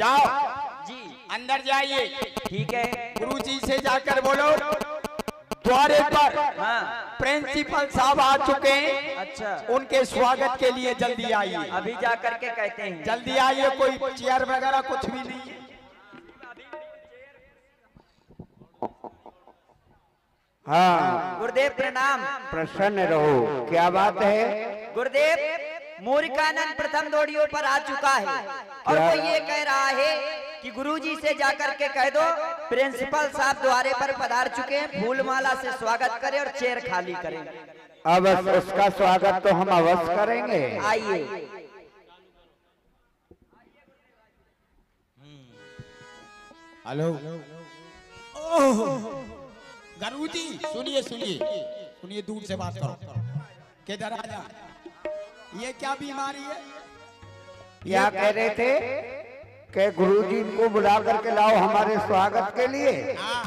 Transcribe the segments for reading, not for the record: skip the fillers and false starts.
जाओ जी अंदर जाइए। ठीक है। गुरु जी से जाकर बोलो द्वारे पर हाँ प्रिंसिपल साहब आ चुके हैं, अच्छा उनके स्वागत के लिए जल्दी आइए। अभी जा करके कहते हैं। जल्दी आइए, कोई चेयर वगैरह कुछ भी नहीं है। हाँ गुरुदेव प्रणाम। प्रसन्न रहो। क्या बात है? गुरुदेव मूर्खानंद प्रथम दौड़ियों पर आ चुका है और वो ये कह रहा है कि गुरुजी से जाकर के कह दो प्रिंसिपल साहब द्वारे पर पधार चुके हैं, फूल माला से स्वागत करें और चेयर खाली करें। अब उसका स्वागत तो हम अवश्य करेंगे। आइए। हेलो गुरु जी, सुनिए सुनिए सुनिए, दूर से बात करो। किधर आ जा, ये क्या बीमारी है? क्या कह रहे थे कि गुरुजी को बुला करके लाओ हमारे स्वागत के लिए? हाँ।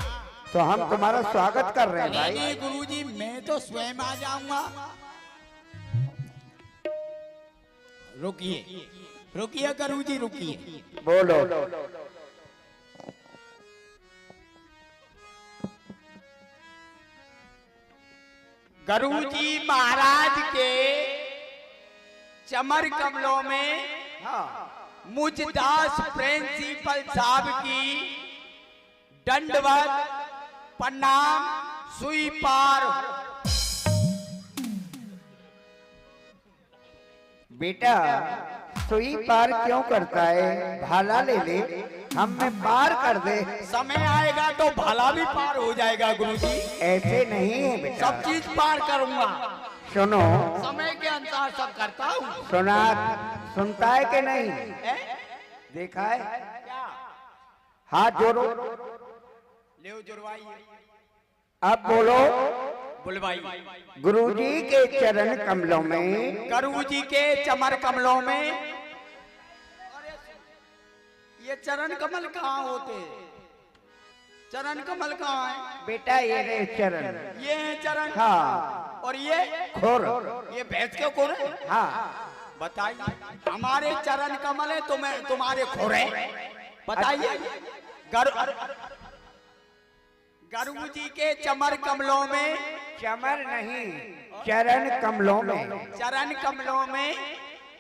तो हम तुम्हारा स्वागत कर रहे हैं भाई। नहीं गुरु जी, मैं तो स्वयं आ जाऊंगा। रुकिए रुकिए गुरु जी, रुकिए। बोलो। गुरु जी महाराज के चमर कमलों में मुझदास प्रिंसिपल साहब की दंडवत प्रणाम स्वीकार। बेटा सुई पार क्यों करता है? भाला ले ले, हम में पार कर दे। समय आएगा तो भला भी पार हो जाएगा गुरु जी। ऐसे नहीं है बेटा। सब चीज पार करूंगा। सुनो, समय के अनुसार सब करता हूँ। सुना सुनता है कि नहीं? देखा है? क्या? हाथ जोड़ो। ले जुड़वाइए। अब बोलो। बुलवाई। गुरुजी के चरण कमलों में, गुरु जी के चमर कमलों में। ये चरण कमल कहाँ होते? चरण कमल कहाँ है? बेटा ये रे चरण। ये है चरण। हाँ। और ये खोर। ये भैंस के खोर है? हाँ। बताइए, हमारे चरण कमल है, तुम्हारे खोर है? बताइए। गुरु जी के चमर कमलों में, चमर नहीं, चरण कमलों में, चरण कमलों में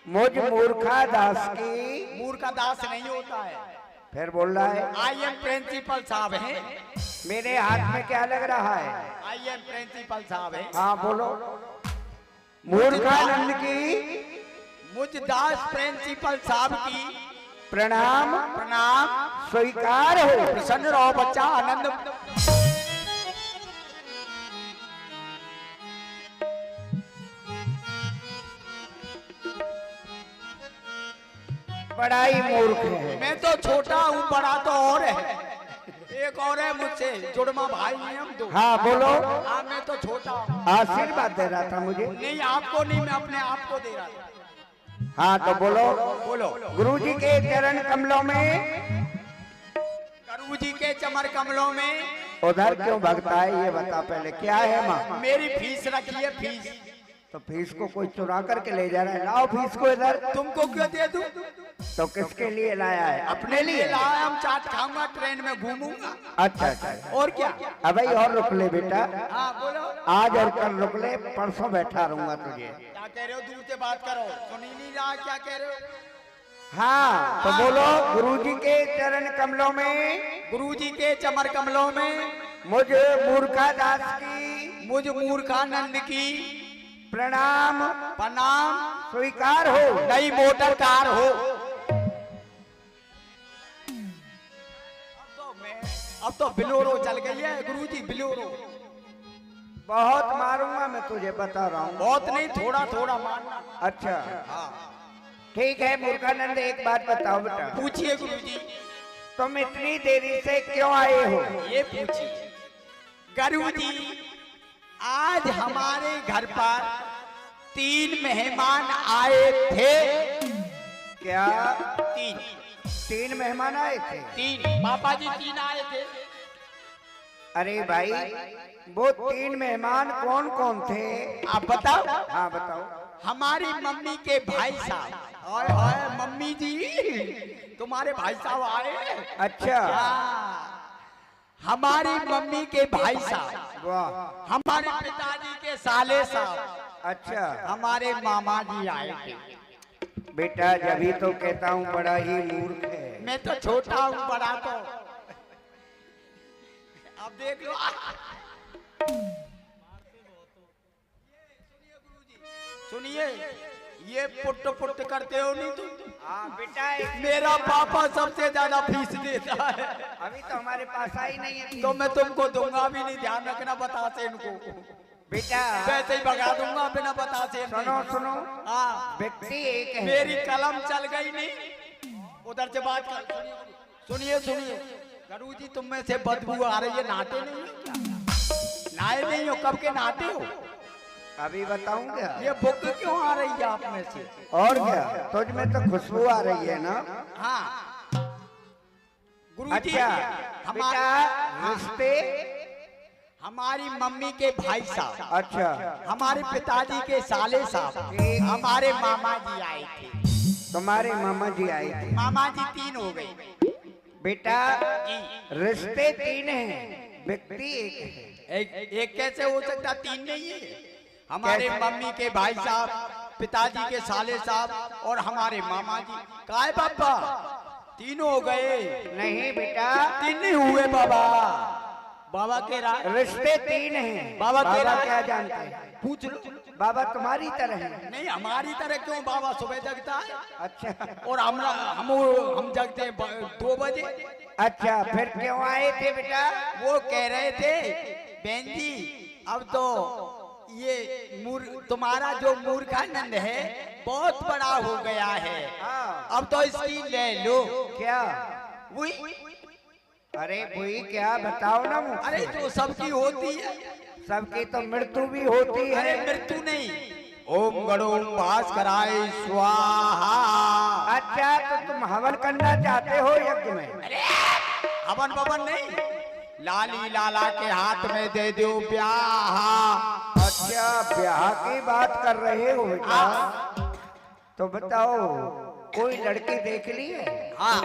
मुझ मूर्खा दास की। मूर्ख का दास नहीं होता है। फिर बोल रहा है आई एम प्रिंसिपल साहब है। मेरे हाथ में क्या लग रहा है? आई एम प्रिंसिपल साहब है। हाँ बोलो। मूर्खानंद की मुझदास प्रिंसिपल साहब की प्रणाम प्रणाम स्वीकार हो। प्रसन्न रहो बच्चा, आनंद। बड़ा ही मूर्ख है। मैं तो छोटा हूँ, बड़ा तो और है। एक और है मुझसे, जुड़मा भाई हैं हम दो। हाँ बोलो। हाँ मैं तो छोटा हूँ। आशीर्वाद दे रहा था मुझे। नहीं आपको नहीं, मैं अपने आप को दे रहा था। हाँ तो बोलो। बोलो। गुरुजी के चरण कमलों में, गुरु जी के चमर कमलों में। उधर क्यों भगता है ये बता पहले। क्या है माँ? मेरी फीस रखी है, फीस। तो फीस को कोई चुरा करके ले जा रहा है। लाओ फीस को इधर। तुमको क्यों दे दूं? तो किसके लिए लाया है? अपने लिए लाया। हम चाट खाऊंगा, ट्रेन में घूमूंगा। अच्छा अच्छा। और क्या? अबे और रुक ले बेटा। हाँ बोलो। आज और कल रुक ले, परसों बैठा रहूंगा तुझे। क्या कह रहे हो? दूर से बात करो, सुन ही नहीं रहा क्या कह रहे हो? हाँ तो बोलो। गुरुजी के चरण कमलों में, गुरु जी के चमर कमलों में मुझ मूर्खा दास की, मुझ मूर्खानंद की प्रणाम प्रणाम स्वीकार हो। नई मोटर कार हो। अब तो बिलोरो चल गई है गुरु जी, बिलोरो। बहुत मारूंगा मैं तुझे, बता रहा हूँ। बहुत नहीं, थोड़ा थोड़ा मारना। अच्छा ठीक है। मूर्खानंद एक बात बताओ बेटा, पूछिए गुरु जी। तुम इतनी देरी से क्यों आए हो? ये पूछिए गुरु जी। आज हमारे घर पर 3 मेहमान आए थे। क्या? 3 मेहमान आए थे? 3 पापा जी 3 आए थे। अरे भाई वो 3 मेहमान कौन कौन थे? आप बताओ। हाँ बताओ। हमारी मम्मी के भाई साहब। हाय हाय मम्मी जी, तुम्हारे भाई साहब आए। अच्छा हमारी मम्मी के भाई साहब, वाह, हमारे पिताजी के साले साहब, अच्छा हमारे मामा जी आए थे। बेटा जभी तो कहता हूँ बड़ा ही मूर्ख है। मैं तो छोटा हूँ, बड़ा तो अब देख लो। सुनिए, ये पुट पुट करते हो नहीं तुम? हाँ बेटा, मेरा पापा सबसे ज्यादा फीस देता है। अभी तो हमारे पास आई नहीं है। तो मैं तुमको दूंगा भी नहीं, ध्यान रखना बता से इनको। बेटा वैसे ही भगा दूंगा बिना बता से। सुनो सुनो, हाँ, व्यक्ति एक है। मेरी कलम चल गई नहीं, उधर से बात कर। सुनिए सुनिए, गुरु जी तुम में से बदबू आ रही है, नहाते नहीं हो क्या? नहाए नहीं हो, कब के नहाते हो? अभी बताऊं क्या? ये बुक क्यों आ रही है आप में से? और क्या, तुझ में तो खुशबू आ रही है ना। हाँ गुरु जी, अच्छा हमारा बेटा, रिश्ते हमारी मम्मी के भाई साहब, अच्छा, हमारे पिताजी के साले साहब, हमारे मामा जी आए थे। तुम्हारे मामा जी आए थे। मामा जी 3 हो गए। बेटा रिश्ते 3 हैं, व्यक्ति एक है। एक कैसे हो सकता? 3 नहीं है। हमारे मम्मी के भाई साहब, पिताजी के साले साहब और हमारे मामा जी। काय बाबा 3 हो गए? नहीं बेटा, 3 नहीं हुए बाबा। बाबा के रिश्ते 3 हैं। बाबा बाबा क्या जानते हैं? पूछ लो। बाबा तुम्हारी तरह है। नहीं, हमारी तरह क्यों? बाबा सुबह जगता है अच्छा, और हम जगते हैं 2 बजे। अच्छा फिर क्यों आए थे बेटा? वो कह रहे थे बहन जी, अब तो ये तुम्हारा जो मूर्खानंद है बहुत बड़ा हो गया है, अब तो इसकी ले लो। क्या? वही, अरे वही क्या, बताओ ना मुझे। अरे जो सबकी होती है। सबकी तो मृत्यु भी होती अरे है। मृत्यु नहीं, ओम गणो भास्कराय स्वाहा। अच्छा तो तुम हवन करना चाहते हो यज्ञ में? हवन बवन नहीं, लाली लाला के हाथ में दे दो ब्याह। अच्छा ब्याह की बात कर रहे हो बेटा, तो बताओ कोई लड़की देख ली है? हाँ,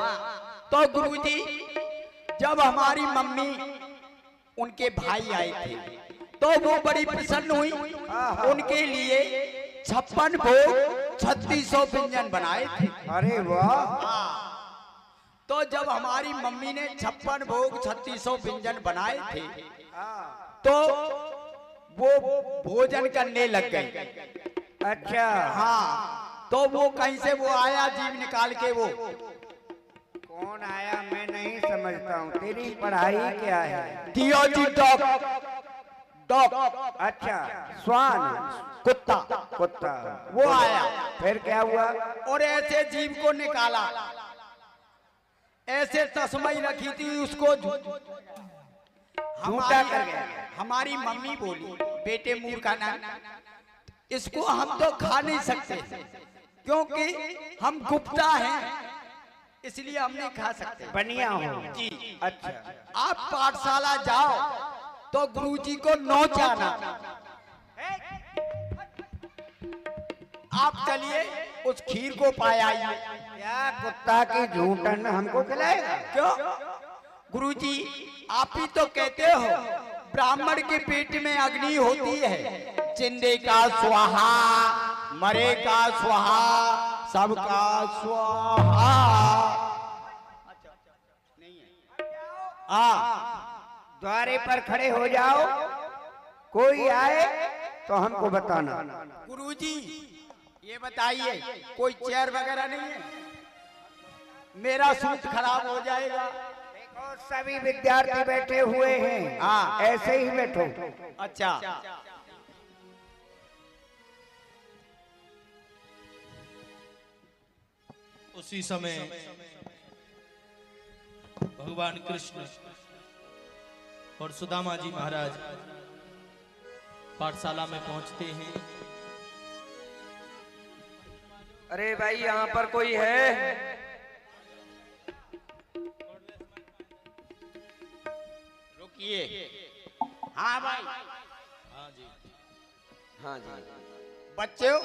तो गुरुजी जब हमारी मम्मी उनके भाई आए थे तो वो बड़ी प्रसन्न हुई। उनके लिए 56 भोग 3600 व्यंजन बनाए थे। अरे वाह, तो जब हमारी मम्मी ने 56 भोग 3600 व्यंजन बनाए थे तो वो भोजन करने लग गई। अच्छा हाँ, तो वो कहीं से वो आया जीव निकाल के। वो कौन आया मैं नहीं समझता हूँ, तेरी पढ़ाई क्या है? थियोजी डॉग, डॉग अच्छा स्वान, कुत्ता, कुत्ता वो आया। फिर क्या हुआ? और ऐसे जीव को निकाला, ऐसे तस्मई रखी थी उसको झूठा कर गया। हमारी मम्मी बोली, बेटे मूर्खाना, इसको हम तो खा नहीं सकते क्योंकि हम गुप्ता हैं, इसलिए हम नहीं खा सकते। बनिया हो जी। अच्छा, आप पाठशाला जाओ तो गुरुजी को नौचाना। आप चलिए उस खीर को पाया। क्या कुत्ता की झूठन हमको खिलाएगा? क्यों गुरुजी, आप ही तो कहते हो ब्राह्मण के पेट में अग्नि होती है, जिंदे का स्वाहा, मरे का स्वाहा, सबका स्वाहा। द्वारे पर खड़े हो जाओ, कोई आए तो हमको बताना। गुरुजी ये बताइए कोई चेयर वगैरह नहीं है? मेरा सूट खराब हो जाएगा। देखो सभी विद्यार्थी बैठे हुए हैं, हाँ। ऐसे ही बैठो। अच्छा, उसी समय भगवान कृष्ण और सुदामा जी महाराज पाठशाला में पहुंचते हैं। अरे भाई यहाँ पर कोई है? रुकिए। हाँ भाई, हाँ जी, हाँ जी। बच्चों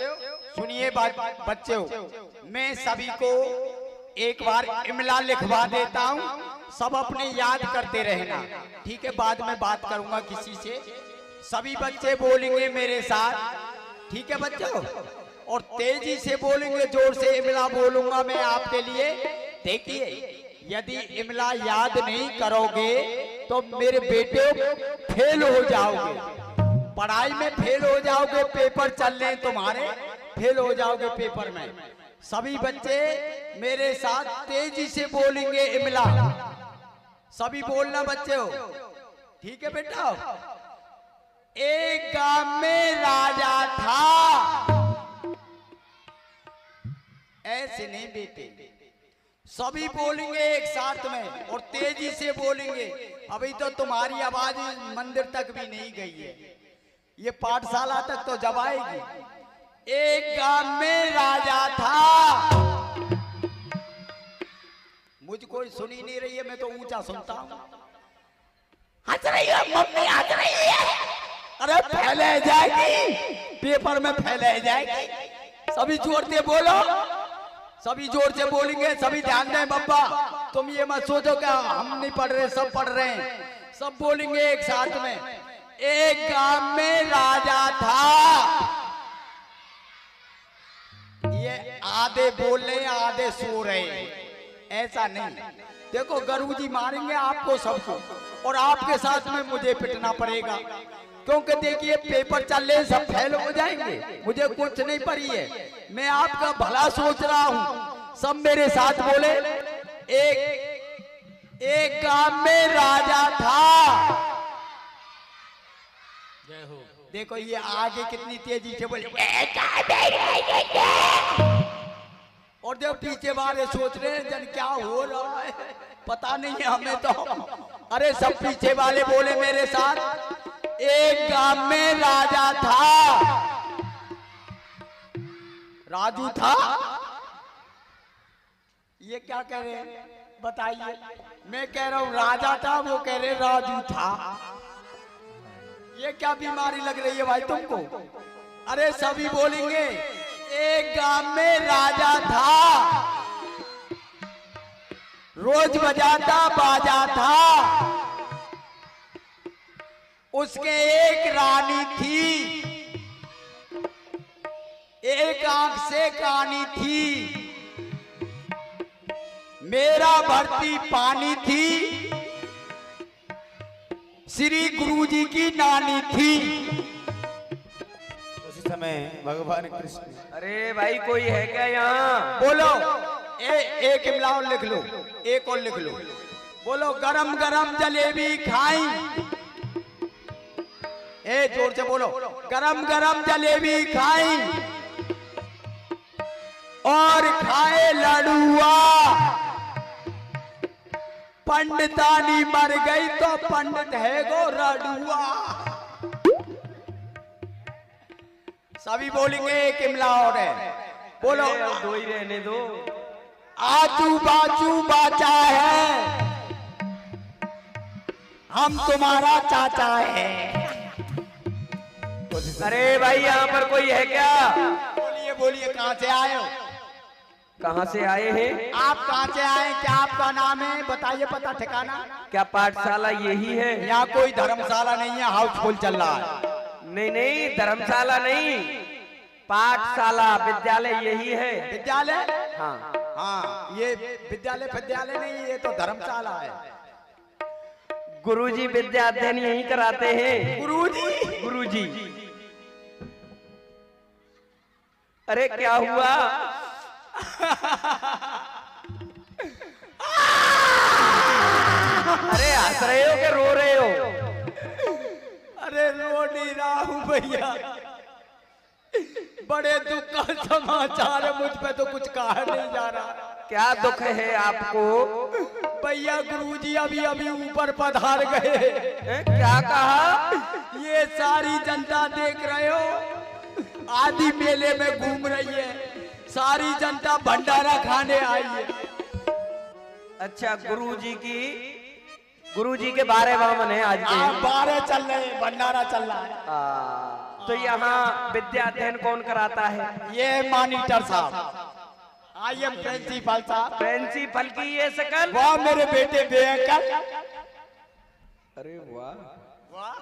सुनिए बात। बच्चों मैं सभी को एक बार इमला लिखवा देता हूँ, सब अपने याद करते रहना, ठीक है? बाद में बात करूंगा किसी से। सभी बच्चे बोलेंगे मेरे साथ, ठीक है बच्चों? और तेजी से बोलेंगे, जोर से इमला बोलूंगा मैं आपके लिए। देखिए, यदि इमला याद नहीं करोगे तो मेरे बेटे फेल हो जाओगे, पढ़ाई में फेल हो जाओगे, पेपर चल रहे तुम्हारे, फेल हो जाओगे पेपर में। सभी बच्चे मेरे साथ तेजी से बोलेंगे इमला, सभी बोलना बच्चे हो, ठीक है बेटा? एक गांव में राजा था, ऐसे नहीं बेटे, सभी बोलेंगे एक साथ में और तेजी से बोलेंगे। अभी तो तुम्हारी आवाज मंदिर तक भी नहीं गई है, ये पाठशाला तक तो जब आएगी। एक गांव में राजा था, मुझ कोई सुनी नहीं रही है, मैं तो ऊंचा सुनता हूं। हंस रही है मम्मी, हंस रही है, अरे फैले जाएगी, पेपर में फैले जाएगी। सभी जोर से बोलो, सभी जोर से बोलेंगे, सभी ध्यान दें बब्बा, तुम ये मत सोचो कि हम नहीं पढ़ रहे, सब पढ़ रहे हैं, सब बोलेंगे एक साथ में। एक गांव में राजा था, ये आधे बोल रहे आधे सो रहे हैं, ऐसा नहीं। देखो गुरुजी मारेंगे आपको सबको, और आपके साथ में मुझे पिटना पड़ेगा, क्योंकि देखिए पेपर चल रहे, सब फेल हो जाएंगे, मुझे कुछ नहीं पड़ी है, मैं आपका भला सोच रहा हूं। सब मेरे साथ बोले, एक गांव में राजा था। जय हो। देखो ये आगे कितनी तेजी से बोले, और जब पीछे वाले सोच रहे हैं जन क्या हो रहा है, पता नहीं है हमें तो। अरे सब पीछे वाले बोले मेरे साथ, एक गांव में राजा था, राजू था। ये क्या कह रहे हैं बताइए? मैं कह रहा हूं राजा था, वो कह रहे राजू था। ये क्या बीमारी लग रही है भाई तुमको? अरे सभी बोलेंगे, एक गांव में राजा था, रोज बजाता बाजा था, उसके एक रानी थी, एक आंख से कानी थी, मेरा भरती पानी थी, श्री गुरुजी की नानी थी। उसी समय भगवान कृष्ण, अरे भाई कोई है क्या यहाँ? बोलो, एक इमला और लिख लो, एक और लिख लो। बोलो, गरम गरम जलेबी खाई, जोर से बोलो, गरम गरम जलेबी खाई और खाए लड़ुआ, पंडितानी मर गई तो पंडित है गो रडुआ। सभी बोलेंगे, एक इमला और है, बोलो। दो ही रहने दो। आजू बाजू बाचा है, हम तुम्हारा चाचा है। अरे भाई यहाँ पर कोई है क्या? बोलिए बोलिए, कहाँ से आए हो? कहाँ से आए हैं? आप कहाँ से आए? क्या आपका नाम है? बताइए पता ठिकाना। क्या पाठशाला यही है? यहाँ कोई धर्मशाला नहीं है, हाउसफुल चल रहा है। नहीं नहीं, धर्मशाला नहीं, पाठशाला विद्यालय यही है। विद्यालय? हाँ हाँ, ये विद्यालय नहीं, ये तो धर्मशाला है। गुरुजी विद्या अध्ययन यही कराते हैं। गुरुजी? गुरुजी। अरे क्या हुआ? अरे हंस रहे हो कि रो रहे हो? अरे रो नहीं रहा हूँ भैया, बड़े दुख का समाचार है, मुझ पे तो कुछ कहा नहीं जा रहा। क्या दुख है आपको? भैया गुरुजी अभी अभी ऊपर पधार गए। क्या कहा? ये सारी जनता देख रहे हो, आदि मेले में घूम रही है, सारी जनता भंडारा खाने आई है। अच्छा, गुरुजी के बारे वामन है आज के। बारे चल रहे हैं, भंडारा चल रहा है। तो यहाँ विद्या अध्ययन कौन कराता है? ये मॉनिटर साहब। आई एम प्रिंसिपल साहब। प्रिंसिपल की ये शकल। वाह मेरे बेटे बेअकल। अरे वाह, वाह।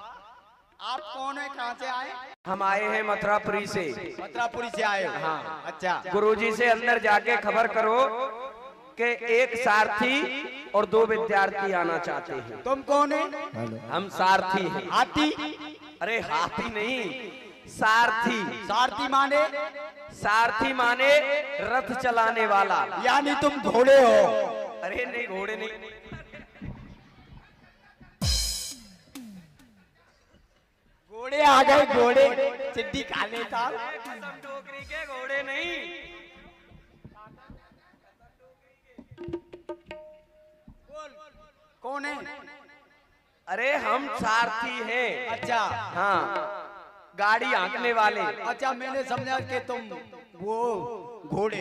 आप कौन है, कहाँ से आए? हम आए हैं मथुरापुरी से। मथुरापुरी से आए हो? हाँ। अच्छा। गुरुजी से अंदर जाके खबर करो कि एक सारथी और 2 विद्यार्थी आना चाहते हैं। तुम कौन है? हम सारथी हैं। हाथी? अरे हाथी नहीं, सारथी। सारथी माने? सारथी माने रथ चलाने वाला। यानी तुम घोड़े हो? अरे नहीं, घोड़े नहीं। घोड़े आ गए, घोड़े चिट्ठी खा लेता। कसम टोकरी के घोड़े नहीं। कौन है? अरे हम सारथी हैं। अच्छा। हाँ, गाड़ी हाँकने वाले। अच्छा, मैंने समझा कि तुम वो घोड़े।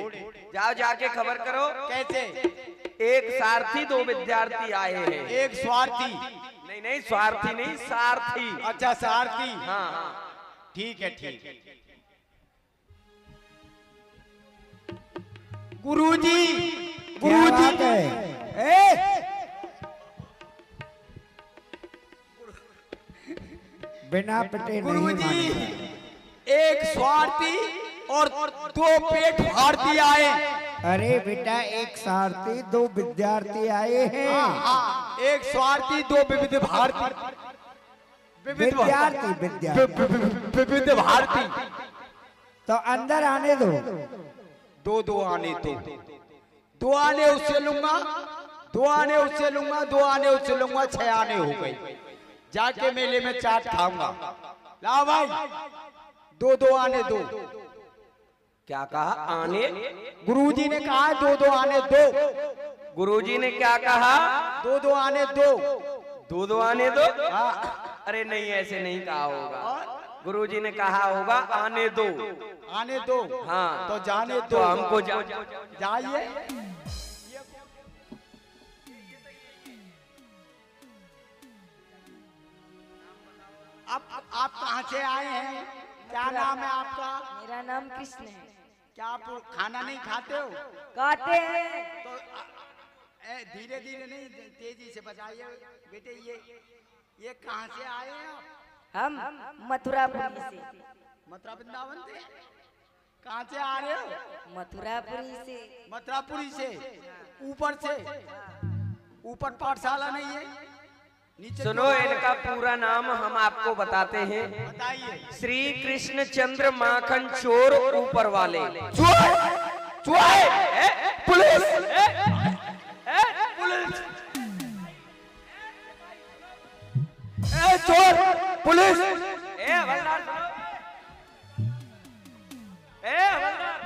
जाओ जाके खबर करो। कैसे? एक सारथी 2 विद्यार्थी आए हैं। एक स्वार्थी? नहीं नहीं, स्वार्थी नहीं, सारथी। अच्छा, सारथी। हाँ हाँ, ठीक है, ठीक है। गुरुजी, गुरुजी, बिना पिटे नहीं गुरुजी, मानेंगे। एक स्वार्थी और 2 पेट फाड़ती आए। अरे बेटा, एक सारथी 2 विद्यार्थी आए हैं। हाँ, एक स्वार्थी 2 विविध भारती। विद्यार्थी विविध भारती। तो अंदर आने दो। 2 आने दो। 2 आने उससे लूंगा, 2 आने उससे लूंगा, 2 आने उससे लूंगा, 6 आने हो गई। जाके मेले में चाट खाऊंगा। लाओ भाई, 2 आने दो। क्या कहा? आने? गुरुजी ने कहा 2 आने दो। गुरुजी ने क्या कहा? 2 आने दो। 2 आने दो। हाँ। अरे नहीं, ऐसे नहीं कहा होगा। गुरुजी ने कहा होगा आने दो। आने दो। हाँ, तो जाने तो दो। हमको जाइए। अब आप कहाँ से आए हैं? क्या नाम है आपका? मेरा नाम कृष्ण है। क्या आप खाना नहीं खाते हो? कहते हैं तो धीरे धीरे नहीं, तेजी से बताइए बेटे। ये कहाँ से आए हैं आप? हम मथुरापुरी से। मथुरा वृंदावन से? कहाँ से आ रहे हो? मथुरापुरी से। मथुरापुरी से? ऊपर से? ऊपर पाठशाला नहीं है? नीचे? सुनो, इनका पूरा नाम हम आपको बताते हैं। बताइए। श्री कृष्ण चंद्र माखन चोर ऊपर वाले। पुलिस! चोर! पुलिस! हवलदार सुनो। हवलदार,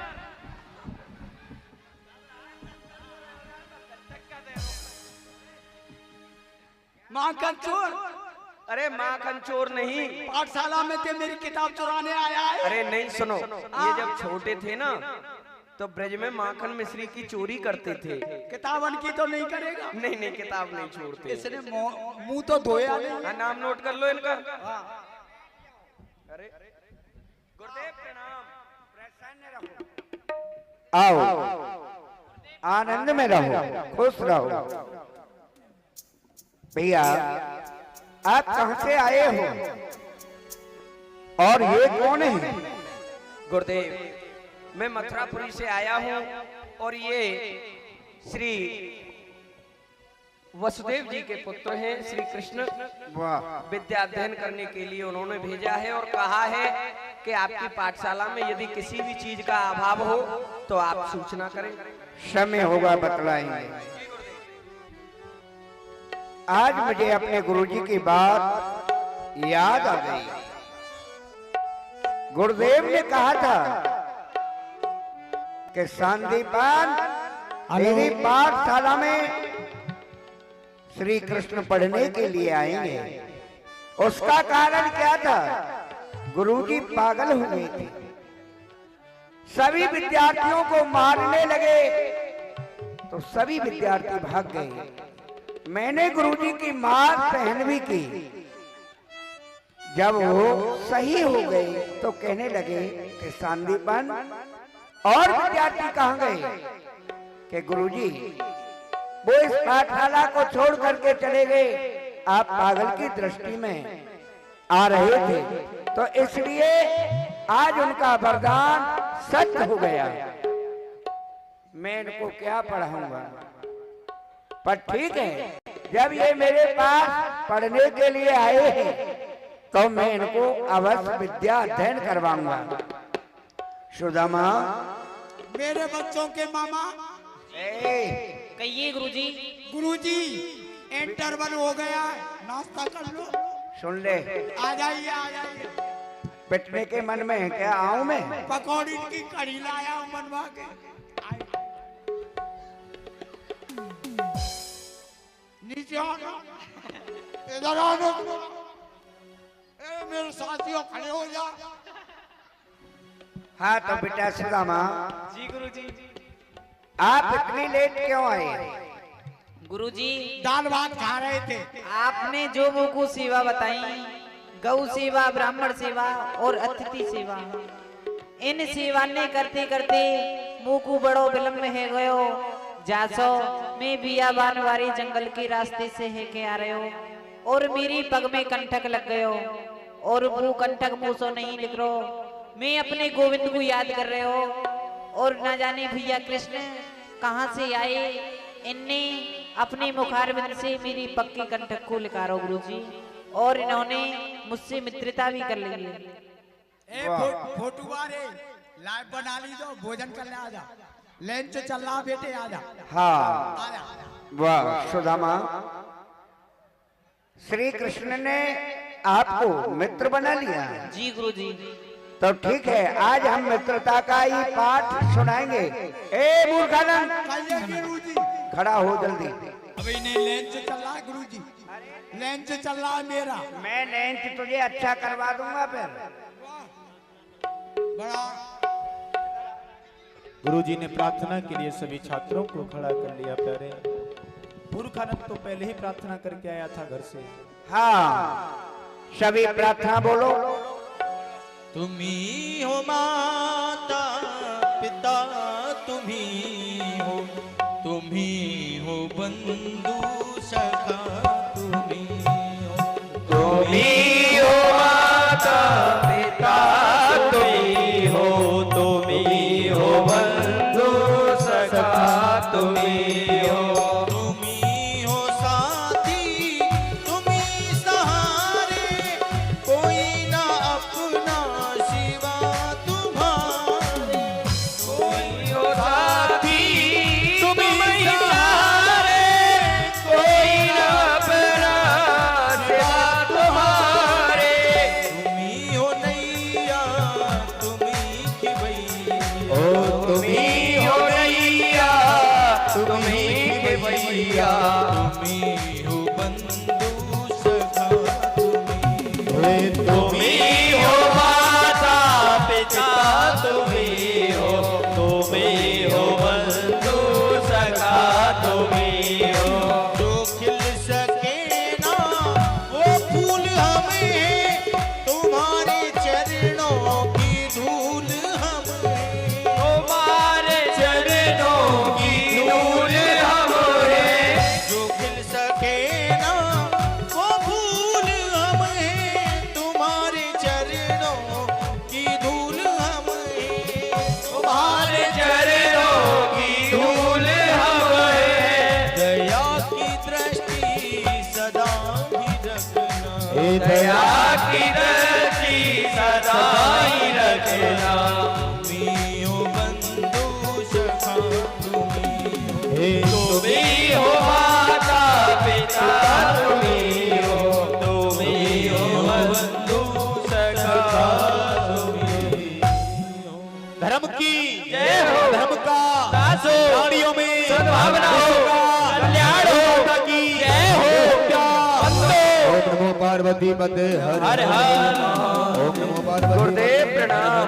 माखन चोर? अरे माखन चोर नहीं। पाठशाला में थे, मेरी किताब चुराने आया है। अरे नहीं, सुनो, ये जब छोटे थे ना तो ब्रज में माखन मिश्री की चोरी करते थे। किताब उनकी तो नहीं करेगा? नहीं नहीं, किताब नहीं छोड़ते। इसने मुंह तो धोया नहीं। हाँ, नाम नोट कर लो इनका। अरे गुरुदेव प्रणाम। आओ, आनंद में रहो, खुश रहो। भैया, आप कहाँ से आए हो और ये कौन है? गुरुदेव, मैं मथुरापुरी से आया हूँ और ये श्री वसुदेव जी के पुत्र हैं, श्री कृष्ण। वाह। विद्या अध्ययन करने के लिए उन्होंने भेजा है और कहा है कि आपकी पाठशाला में यदि किसी भी चीज का अभाव हो तो आप सूचना करें। समय होगा बतलाएंगे। आज मुझे अपने गुरुजी की बात याद आ गई। गुरुदेव ने कहा था कि संदीपान, मेरी पाठशाला में श्री कृष्ण पढ़ने के लिए आएंगे। उसका कारण क्या था? गुरुजी पागल हो गए थे, सभी विद्यार्थियों को मारने लगे तो सभी विद्यार्थी भाग गए। मैंने गुरुजी की मार सहन भी की। जब वो सही हो गए तो कहने लगे कि संदीपन, और विद्यार्थी कहाँ गए कि गुरुजी वो इस पाठशाला को छोड़ करके चले गए, आप पागल की दृष्टि में आ रहे थे, तो इसलिए आज उनका वरदान सत्य हो गया। मैं इनको क्या पढ़ाऊंगा, पर ठीक है, जब ये मेरे पास पढ़ने के लिए आए हैं तो मैं इनको अवश्य विद्या अध्ययन करवाऊंगा। सुदामा, मेरे बच्चों के मामा। कहिए गुरुजी। गुरुजी, इंटरवल हो गया है, नाश्ता कर लो। सुन ले, आ जाइए आ जाइए। पिटने के मन में है क्या? आऊं मैं? पकौड़ी की कढ़ी लाया हूं बनवा के। नीचे आना, इधर आना। मेरे साथियों खड़े हो जा। हाँ तो बेटा सुदामा, जी गुरुजी। आप इतनी लेट क्यों आए? गुरुजी, दाल भात खा रहे थे। आपने जो मुझको सेवा बताई, गौ सेवा, ब्राह्मण सेवा और अतिथि सेवा, इन सेवा ने करते करते मुझको बड़ो विलम्ब है गयो। जासो मैं बियाबान वारी जंगल के रास्ते से है के आ रहे हो और मेरी पग में कंटक लग गयो और वो कंटक मुँह से नहीं लिख रो। मैं अपने गोविंद को याद कर रहे हो और न जाने भैया कृष्ण कहाँ से आए, इनने अपने मुखारबिंद से मेरी पक्की कंटक को लिखारो गुरुजी, और इन्होंने मुझसे मित्रता भी कर ली है। फोटो वाले लाइव बना ली, दो भोजन करने आ जा। लंच चल रहा बेटे, आ जा। हाँ, वाह सुदामा, श्री कृष्ण ने आपको मित्र बना लिया। जी गुरुजी। तो ठीक है, आज हम मित्रता का ही पाठ सुनाएंगे। ए मूर्खानंद, गुरुजी खड़ा हो जल्दी। अभी नहीं, लंच चल रहा है गुरुजी, लंच चल रहा है मेरा। मैं लंच तुझे अच्छा करवा दूंगा फिर। बड़ा गुरुजी ने प्रार्थना के लिए सभी छात्रों को खड़ा कर लिया। प्यारे मूर्खानंद तो पहले ही प्रार्थना करके आया था घर से। हाँ, सभी प्रार्थना बोलो। तुम्ही हो माता पिता, तुम्ही हो बंधु सखा, तुम्ही हो माता पिता, तुम्ही हो बंधु सखा, तुम्ही हो साथी, तुम्ही सहारे, कोई ना अपना सिवा तुम्हारे। कोई हो साथी, तुम्ही सहारे, कोई न अपना सिवा तुम्हारे। तुम्ही हो नैया, तुम्ही की भैया, तुम्ही हो नैया, तुम्ही के भैया, तुम्ही हो बंधु सखा, तुम्ही हो माता पिता, तुम्ही हो बंधु सखा, तुम्ही हो। जो खिल सके ना वो फूल हमें, तुम्हारे चरणों की धूल हमें, तुम्हारे चरणों की धूल हमें। जो खिल सके ना वो फूल हमें, तुम्हारे चरणों की धूल हमें, तुम्हारे चरणों की धूल हमें। दया की दृष्टि सदा ही रखना, दया की दृष्टि सदा ही रखना। तुम्ही हो बंधु सखा, तुम्ही हो माता पिता, तुम्ही हो बंधु सखा, धर्म की जय हो। धर्म का दास हो। प्राणियों में सद्भावना हो। कल्याण हो। माता की जय हो। ओम नमो पार्वती पते हर हर हर। ओम नमो पार्वती गुरुदेव प्रणाम।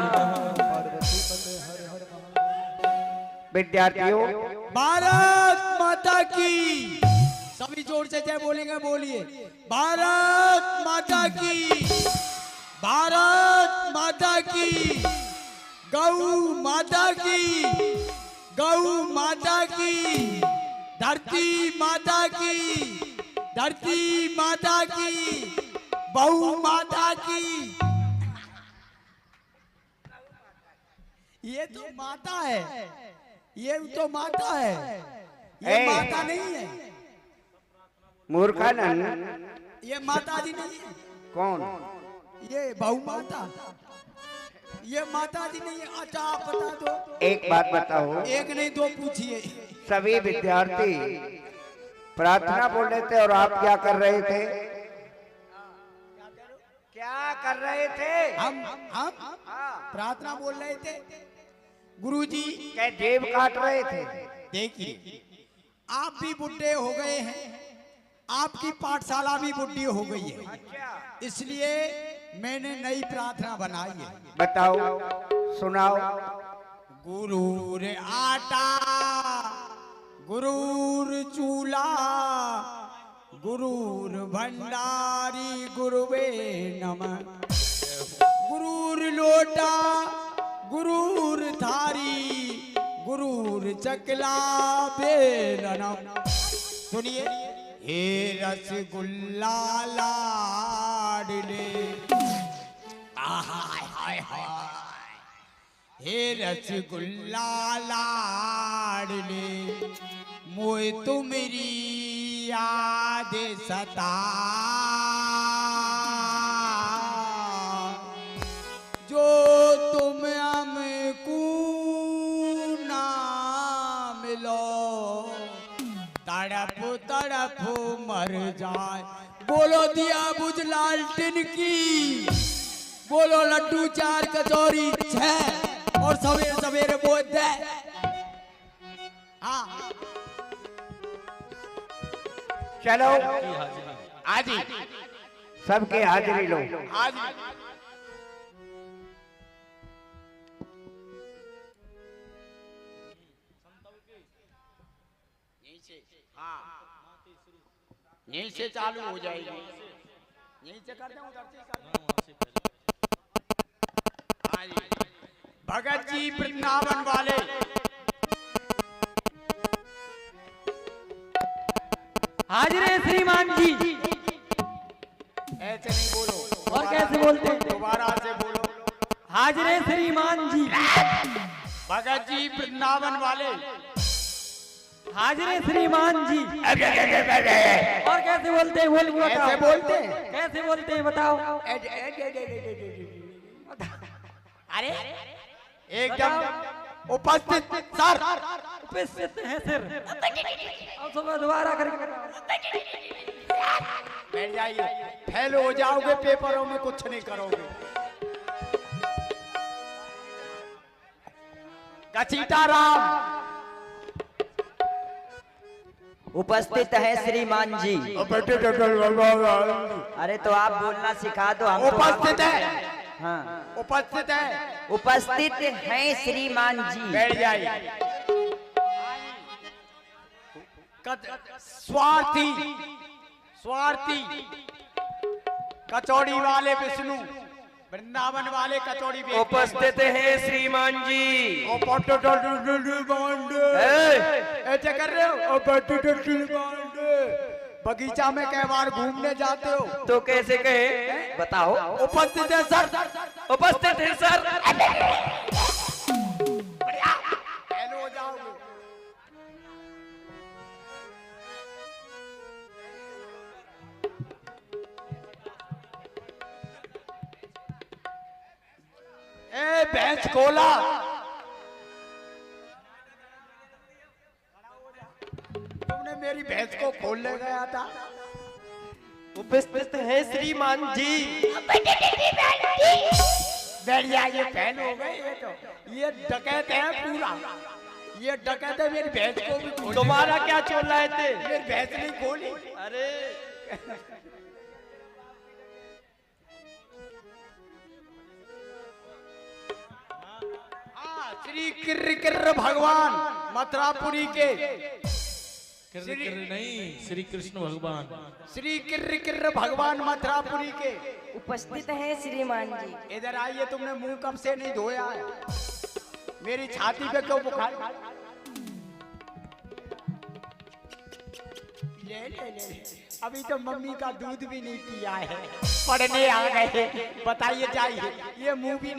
विद्यार्थियों, भारत माता की, सभी जोर से जय बोलेंगे, बोलिए भारत माता की, भारत माता की। गौ माता की, गौ माता की, धरती माता की, धरती माता की, बहु माता की। ये तो माता है, ये तो माता है, ये ए! माता नहीं है, मूर्खानंद, ये माता जी नहीं है, कौन? ये बहु माता, ये माता जी नहीं है। अच्छा आप बता दो। एक बात बताओ, एक नहीं दो पूछिए। सभी विद्यार्थी प्रार्थना बोल रहे थे और आप क्या कर रहे थे? क्या कर रहे थे? हम प्रार्थना बोल रहे थे। गुरुजी क्या जेब काट रहे थे? देखिए आप भी बुढ़े हो गए हैं, आपकी पाठशाला भी बुढ़ी हो गई है, इसलिए मैंने नई प्रार्थना बनाई है। बताओ, सुनाओ। गुरूर आटा, गुरूर चूल्हा, गुरूर भंडारी गुरुवे नमः। गुरूर लोटा, गुरूर थारी, गुरूर चकला बेलनम। सुनिए। हे रसगुल्ला लाडले, हाय हाय हाय, हे रसगुल्ला लाडले, मोए तुमरी याद सता, जो तुम हमको ना मिलो, तड़प तड़प मर जाए। बोलो दिया बुझ लालटेन की, बोलो लड्डू 4 कचौरी 6 और सवेरे सवेरे बोल दे। हाँ चलो आज ही, सबकी हाजिरी लो। आज ही। यहीं से चालू हो जाएगी, यहीं से कर दूं, उधर से कर दूं। हाँ जी। भगत जी वृंदावन वाले, हाजिर है श्रीमान जी। ऐसे नहीं बोलो। और कैसे बोलते हैं? दोबारा से बोलो। हाजिर है श्रीमान जी। भगत जी वृंदावन वाले, हाजिर है श्रीमान जी। और कैसे बोलते हैं? बोल के बताओ। ऐसे बोलते हैं? कैसे बोलते हैं बताओ। अरे एकदम उपस्थित सर, उपस्थित है सर। और सुबह दोबारा करके बैठ जाइए, फेल हो जाओगे पेपरों में, कुछ नहीं करोगे। घसीटा राम उपस्थित है श्रीमान जी। अरे तो आप बोलना सिखा दो। हम तो उपस्थित है, हाँ, उपस्थित है, उपस्थित है श्रीमान जी। बैठ जाइए। स्वार्थी, स्वार्थी कचौड़ी वाले विष्णु, वृंदावन वाले कचौड़ी उपस्थित है श्रीमान जी। ऐसे कर रहे हो? बगीचा में कई बार घूमने जाते हो तो कैसे कहे बताओ। उपस्थित है सर, उपस्थित है सर। फेल हो जाओगे। ए भैंस खोला, तुमने मेरी भैंस को खोलने गया था। उपस्थित है श्रीमान जी। बैठ जाइए, फैन हो गए। ये तो ये डकैत है पूरा, ये डकैत है। मेरी भैंस को भी खोल। तुम्हारा क्या चोल रहे थे? मेरी भैंस नहीं खोली। अरे हाँ, श्री किर्र किर्र भगवान मथुरापुरी के कृष्ण कृष्ण नहीं, श्री कृष्ण भगवान। श्री किर्र किर्र भगवान मथुरापुरी के उपस्थित है श्रीमान जी। इधर आइए, तुमने मुंह कब से नहीं धोया है? मेरी छाती पे क्यों बुखार? ले। अभी तो मम्मी का दूध भी नहीं पिया है, पढ़ने आ गए। बताइए जाइए, ये मुंह भी